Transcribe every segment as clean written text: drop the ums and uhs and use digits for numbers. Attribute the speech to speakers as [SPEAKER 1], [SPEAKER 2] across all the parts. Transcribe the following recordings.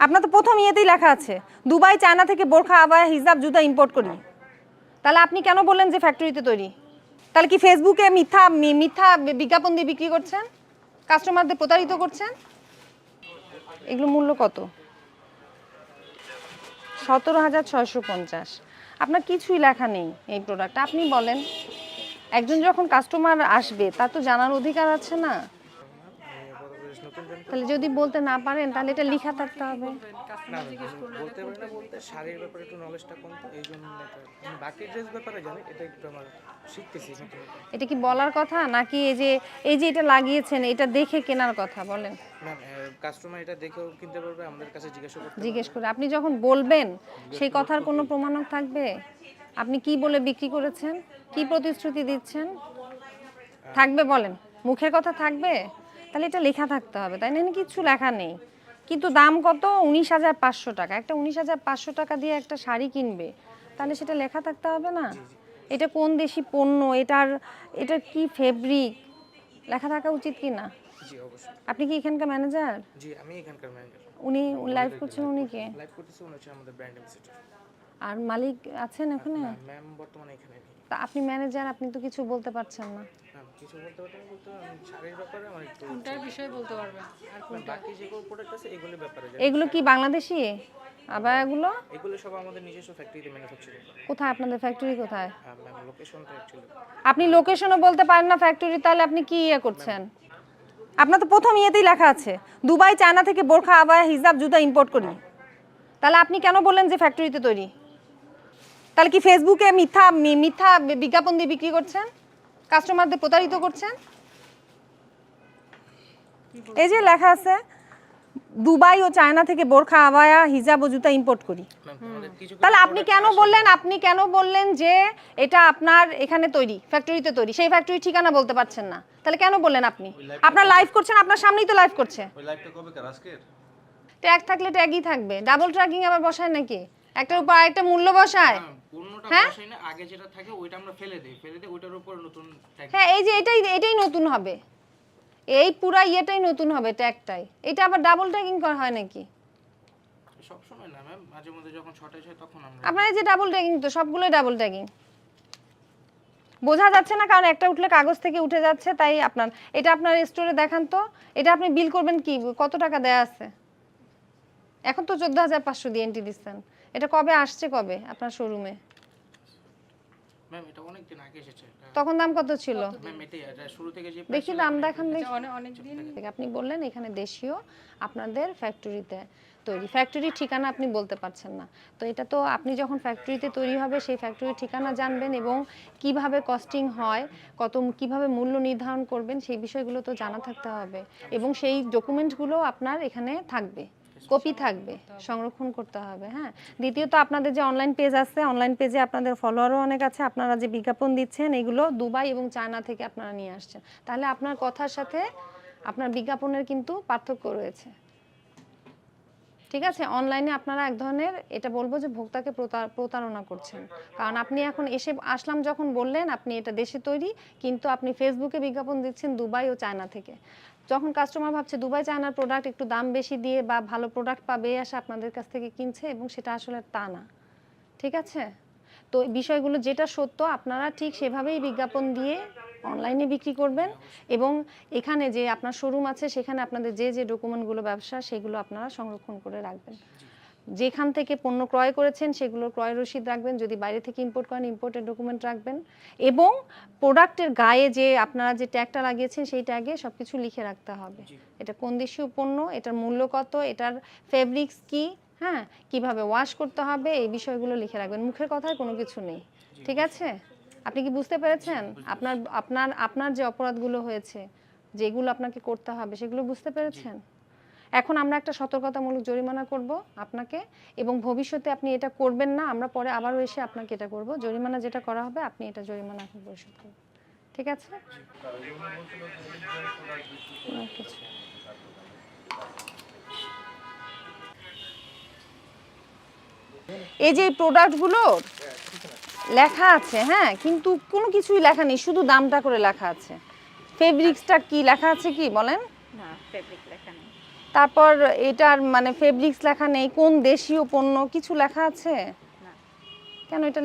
[SPEAKER 1] আপনার তো প্রথম ইয়েতেই লেখা আছে দুবাই চায়না থেকে বোরখা আবায়া হিজাব জুতা ইম্পোর্ট করি। তাহলে আপনি কেন বললেন যে ফ্যাক্টরিতে তৈরি? তাহলে কি ফেসবুকে মিথ্যা মিথ্যা বিজ্ঞাপন দিয়ে বিক্রি করছেন, কাস্টমারদের প্রতারিত করছেন? এগুলো মূল্য কত? 17,650। আপনার কিছুই লেখা নেই এই প্রোডাক্ট। আপনি বলেন, একজন যখন কাস্টমার আসবে তার তো জানার অধিকার আছে না? তাহলে যদি বলতে না পারেন তাহলে এটা লেখা থাকতে হবে।
[SPEAKER 2] বলতে পারি না বলতে শাড়ির ব্যাপারে একটু নলেজটা কম, তো এই জন্য আমি বাকি ড্রেস ব্যাপারে জানি, এটা একটু আমার শিখতেছি নতুন।
[SPEAKER 1] এটা কি বলার কথা নাকি এই যে এটা লাগিয়েছেন এটা দেখে কেনার কথা? বলেন।
[SPEAKER 2] ম্যাম কাস্টমার এটা দেখেও কিনতে পারবে, আমাদের কাছে
[SPEAKER 1] জিজ্ঞেস করে আপনি যখন বলবেন সেই কথার কোনো প্রমাণক থাকবে? আপনি কি বলে বিক্রি করেছেন, কি প্রতিশ্রুতি দিচ্ছেন থাকবে? বলেন, মুখের কথা থাকবে? তাহলে এটা লেখা থাকতে হবে, তাই না? কিছু লেখা নেই, কিন্তু দাম কত? 19,500 টাকা। একটা 19,500 টাকা দিয়ে একটা শাড়ি কিনবে, তাহলে সেটা লেখা থাকতে হবে না? এটা কোন দেশি পণ্য, এটা কি ফেব্রিক, লেখা থাকা উচিত কি না?
[SPEAKER 2] জি অবশ্যই।
[SPEAKER 1] আপনি কি এখানকার ম্যানেজার?
[SPEAKER 2] জি আমি এখানকার ম্যানেজার।
[SPEAKER 1] উনি লাইভ করছেন, উনি কে?
[SPEAKER 2] লাইভ করতেছে উনি হচ্ছে আমাদের ব্র্যান্ড অ্যাম্বাসেডর।
[SPEAKER 1] আর মালিক আছেন এখানে?
[SPEAKER 2] ম্যাম বর্তমানে এখানে নেই।
[SPEAKER 1] তা আপনি ম্যানেজার, আপনি তো কিছু বলতে পারছেন না।
[SPEAKER 2] কিছু বলতে পারতেন বলতে আমি শাড়ির ব্যাপারে আমার একটু
[SPEAKER 3] কোনটার বিষয়ে বলতে পারবেন আর কোনটা
[SPEAKER 2] বাকি যেগুলো প্রোডাক্ট আছে এগুলোর ব্যাপারে জানি।
[SPEAKER 1] এগুলো কি বাংলাদেশি আবায়াগুলো?
[SPEAKER 2] এগুলো সব আমাদের নিজস্ব ফ্যাক্টরিতে ম্যানুফ্যাকচারিং করা।
[SPEAKER 1] কোথায় আপনাদের ফ্যাক্টরি কোথায়?
[SPEAKER 2] ম্যাম লোকেশনটা অ্যাকচুয়ালি
[SPEAKER 1] আপনি লোকেশনও বলতে পারেন না ফ্যাক্টরি, তাহলে আপনি কি ইয়ে করছেন? আপনার তো প্রথম ইয়েতেই লেখা আছে দুবাই চায়না থেকে বোরখা আবায়া হিজাব জুতা ইম্পোর্ট করি। তাহলে আপনি কেন বললেন যে ফ্যাক্টরিতে তৈরি? তাহলে কি ফেসবুকে মিথ্যা বিজ্ঞাপন দিয়ে বিক্রি করছেন, কাস্টমারদের প্রতারিত করছেন? এই যে লেখা আছে দুবাই ও চায়না থেকে বোরখা আবায়া হিজাব ও জুতা ইম্পোর্ট করি। তাহলে আপনি কেন বললেন যে এটা আপনার এখানে তৈরি, ফ্যাক্টরিতে তৈরি? সেই ফ্যাক্টরি ঠিকানা বলতে পারছেন না, তাহলে কেন বললেন? আপনি আপনার লাইভ করছেন, আপনার সামনেই তো লাইভ করছে।
[SPEAKER 4] ওই লাইভটা কবে কার আজকের?
[SPEAKER 1] ট্যাগ থাকলে ট্যাগই থাকবে, ডাবল ট্র্যাকিং আবার বসায় নাকি? একটার উপর আরেকটা মূল্য বসায়?
[SPEAKER 2] পণ্যটা বসাই না, আগে যেটা থাকে ওইটা আমরা ফেলে দেই ওইটার উপর নতুন ট্যাগ।
[SPEAKER 1] হ্যাঁ, এই যে এটাই নতুন হবে, এই পুরা ইয়েটাই নতুন হবে, ট্যাগটাই। এটা আবার ডাবল ট্যাগিং করা হয় নাকি?
[SPEAKER 2] সব সময় না ম্যাম, মাঝে মধ্যে যখন শর্টেজ হয় তখন আমরা।
[SPEAKER 1] আপনার এই যে ডাবল ট্যাগিং, তো সবগুলোই ডাবল ট্যাগিং। বোঝা যাচ্ছে না, কারণ একটা উঠলে কাগজ থেকে উঠে যাচ্ছে, তাই এটা আপনার স্টোরে দেখান তো। এটা আপনি বিল করবেন কি, কত টাকা দেয়া আছে? এখন তো 14,500 দিয়ে এন্ট্রি দিচ্ছেন। এটা কবে আসছে, কবে আপনার শোরুমে?
[SPEAKER 2] ম্যাম এটা অনেক দিন আগে এসেছে।
[SPEAKER 1] তখন দাম কত ছিল?
[SPEAKER 2] ম্যাম এটা শুরু থেকে যে
[SPEAKER 1] দেখি দাম দেখান।
[SPEAKER 3] অনেক দিন
[SPEAKER 1] আপনি বললেন এখানে দেশীয় আপনাদের ফ্যাক্টরিতে তৈরি, ফ্যাক্টরির ঠিকানা আপনি বলতে পারছেন না। তো এটা তো আপনি যখন ফ্যাক্টরিতে তৈরি হবে সেই ফ্যাক্টরির ঠিকানা জানবেন এবং কিভাবে কস্টিং হয়, কিভাবে মূল্য নির্ধারণ করবেন সেই বিষয়গুলো তো জানা থাকতে হবে, এবং সেই ডকুমেন্টগুলো আপনার এখানে থাকবে, কপি থাকবে, সংরক্ষণ করতে হবে। হ্যাঁ, দ্বিতীয়ত আপনাদের যে অনলাইন পেজ আছে, অনলাইন পেজে আপনাদের ফলোয়ারও অনেক আছে। আপনারা যে বিজ্ঞাপন দিচ্ছেন এগুলো দুবাই এবং চায়না থেকে আপনারা নিয়ে আসছেন, তাহলে আপনার কথার সাথে আপনার বিজ্ঞাপনের কিন্তু পার্থক্য রয়েছে। ঠিক আছে, অনলাইনে আপনারা এক ধরনের, এটা বলবো যে ভোক্তাকে প্রতারণা করছেন, কারণ আপনি এখন আসলাম যখন বললেন আপনি এটা দেশে তৈরি, কিন্তু আপনি ফেসবুকে বিজ্ঞাপন দিচ্ছেন দুবাই ও চায়না থেকে। যখন কাস্টমার ভাবছে দুবাই চায়নার প্রোডাক্ট একটু দাম বেশি দিয়ে বা ভালো প্রোডাক্ট পাবে, আসে আপনাদের কাছ থেকে কিনছে, এবং সেটা আসলে তা না। ঠিক আছে, তো বিষয়গুলো যেটা সত্য আপনারা ঠিক সেভাবেই বিজ্ঞাপন দিয়ে অনলাইনে বিক্রি করবেন, এবং এখানে যে আপনার শোরুম আছে সেখানে আপনাদের যে ডকুমেন্টগুলো ব্যবসা সেগুলো আপনারা সংরক্ষণ করে রাখবেন। যেখান থেকে পণ্য ক্রয় করেছেন সেগুলোর ক্রয় রসিদ রাখবেন, যদি বাইরে থেকে ইম্পোর্ট করেন ইম্পোর্টের ডকুমেন্ট রাখবেন, এবং প্রোডাক্টের গায়ে যে আপনারা যে ট্যাগটা লাগিয়েছেন সেই ট্যাগে সব কিছু লিখে রাখতে হবে। এটা কোন দেশীয় পণ্য, এটার মূল্য কত, এটার ফেব্রিক্স কি, হ্যাঁ, কিভাবে ওয়াশ করতে হবে, এই বিষয়গুলো লিখে রাখবেন। মুখের কথায় কোনো কিছু নেই। ঠিক আছে, আপনি কি বুঝতে পেরেছেন? আপনার যে অপরাধগুলো হয়েছে, যেগুলো আপনাকে করতে হবে সেগুলো বুঝতে পেরেছেন? এখন আমরা একটা সতর্কতামূলক জরিমানা করব আপনাকে, এবং ভবিষ্যতে আপনি এটা করবেন না, আমরা পরে আবারও এসে আপনাকে এটা করব। জরিমানা যেটা করা হবে আপনি এটা জরিমানা এখন পরিশোধ করবেন। ঠিক আছে? এই যে প্রোডাক্টগুলো লেখা আছে, হ্যাঁ, কিন্তু কোনো কিছুই লেখা নেই, শুধু দামটা করে লেখা আছে। ফেব্রিক্সটা কি লেখা আছে কি বলেন?
[SPEAKER 5] না, ফেব্রিক লেখা নেই।
[SPEAKER 1] তারপর এটার মানে ফেব্রিক্স লেখা নেই, কোন দেশীয় পণ্য কিছু লেখা আছে? কেন এটা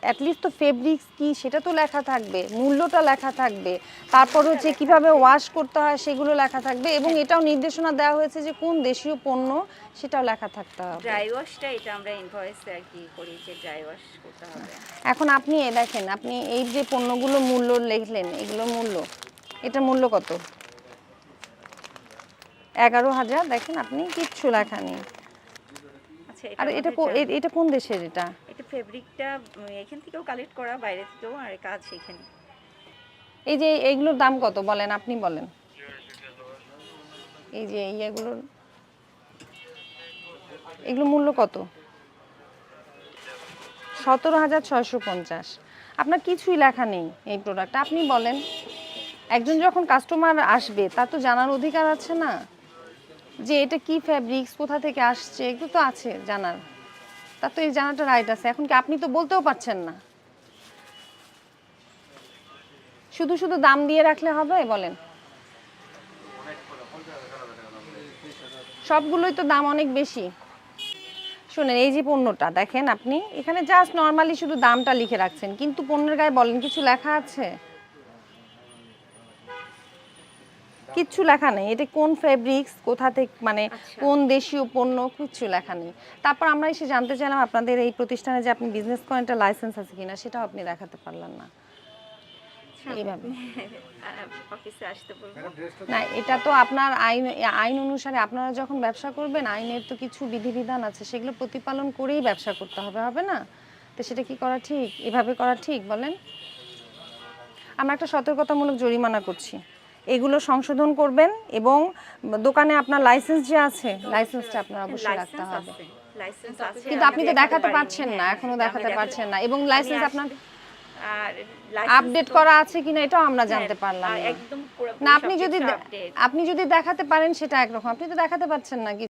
[SPEAKER 1] অ্যাটলিস্ট তো ফেব্রিক্স কি সেটা তো লেখা থাকবে, মূল্যটা লেখা থাকবে, তারপর হচ্ছে কিভাবে ওয়াশ করতে হয় সেগুলো লেখা থাকবে, এবং এটাও নির্দেশনা দেওয়া হয়েছে যে কোন দেশীয় পণ্য সেটাও লেখা থাকতে হবে।
[SPEAKER 4] ড্রাই ওয়াশটা এটা আমরা ইনভয়েসে আর কি করি যে ড্রাই ওয়াশ করতে হবে।
[SPEAKER 1] এখন আপনি দেখেন, আপনি এই যে পণ্যগুলো মূল্য লিখলেন, এগুলো মূল্য, এটার মূল্য কত? 11,000। দেখেন আপনি কিচ্ছু লেখা নেই।
[SPEAKER 4] আচ্ছা
[SPEAKER 1] আর এটা এটা কোন দেশের?
[SPEAKER 4] এটা ফেব্রিকটা এখান থেকেও কালেক্ট করা, বাইরে থেকেও, আর কাজ এখানে।
[SPEAKER 1] এই যে এইগুলোর দাম কত বলেন, আপনি বলেন। এই যে এইগুলোর, এগুলো মূল্য কত? 17,650। আপনার কিছুই লেখা নেই এই প্রোডাক্ট, আপনি বলেন। একজন যখন কাস্টমার আসবে তার তো জানার অধিকার আছে না, যে এটা কি ফ্যাব্রিক্স, কোথা থেকে আসছে, এগুলো তো আছে জানার, তার তো এই জানাটা রাইট আছে। এখন কি আপনি তো বলতেও পারছেন না, শুধু শুধু দাম দিয়ে রাখলে হবে? বলেন, সবগুলোই তো দাম অনেক বেশি। শুনেন, এই যে পণ্যটা দেখেন, আপনি এখানে জাস্ট নর্মালি শুধু দামটা লিখে রাখছেন, কিন্তু পণ্যের গায়ে বলেন কিছু লেখা আছে? কিচ্ছু লেখা নেই। এটা কোন ফেব্রিক্স, কোথা থেকে, মানে কোন দেশীয় পণ্য, কিচ্ছু লেখা নেই। তারপর আমরা এসে জানতে চাইলাম আপনাদের এই প্রতিষ্ঠানে যে আপনি বিজনেস করেন একটা লাইসেন্স আছে কিনা, সেটাও আপনি দেখাতে পারলেন না। এইভাবে
[SPEAKER 4] অফিসে আসতে বলবো।
[SPEAKER 1] না, এটা তো আপনার আইন অনুসারে আপনারা যখন ব্যবসা করবেন, আইনের তো কিছু বিধিবিধান আছে, সেগুলো প্রতিপালন করেই ব্যবসা করতে হবে, হবে না? তো সেটা কি করা ঠিক? এভাবে করা ঠিক বলেন? আমরা একটা সতর্কতামূলক জরিমানা করছি, এগুলো সংশোধন করবেন, এবং দোকানে আপনার লাইসেন্স যে আছে, লাইসেন্সটা আপনার অবশ্যই রাখতে হবে।
[SPEAKER 4] লাইসেন্স আছে,
[SPEAKER 1] কিন্তু আপনি তো দেখাতে পারছেন না, এখনো দেখাতে পারছেন না, এবং লাইসেন্স আপনার
[SPEAKER 4] আর
[SPEAKER 1] আপডেট করা আছে কিনা এটাও আমরা জানতে পারলাম না।
[SPEAKER 4] একদম পুরো
[SPEAKER 1] না, আপনি যদি দেখাতে পারেন সেটা একরকম, আপনি তো দেখাতে পারছেন না কিছু।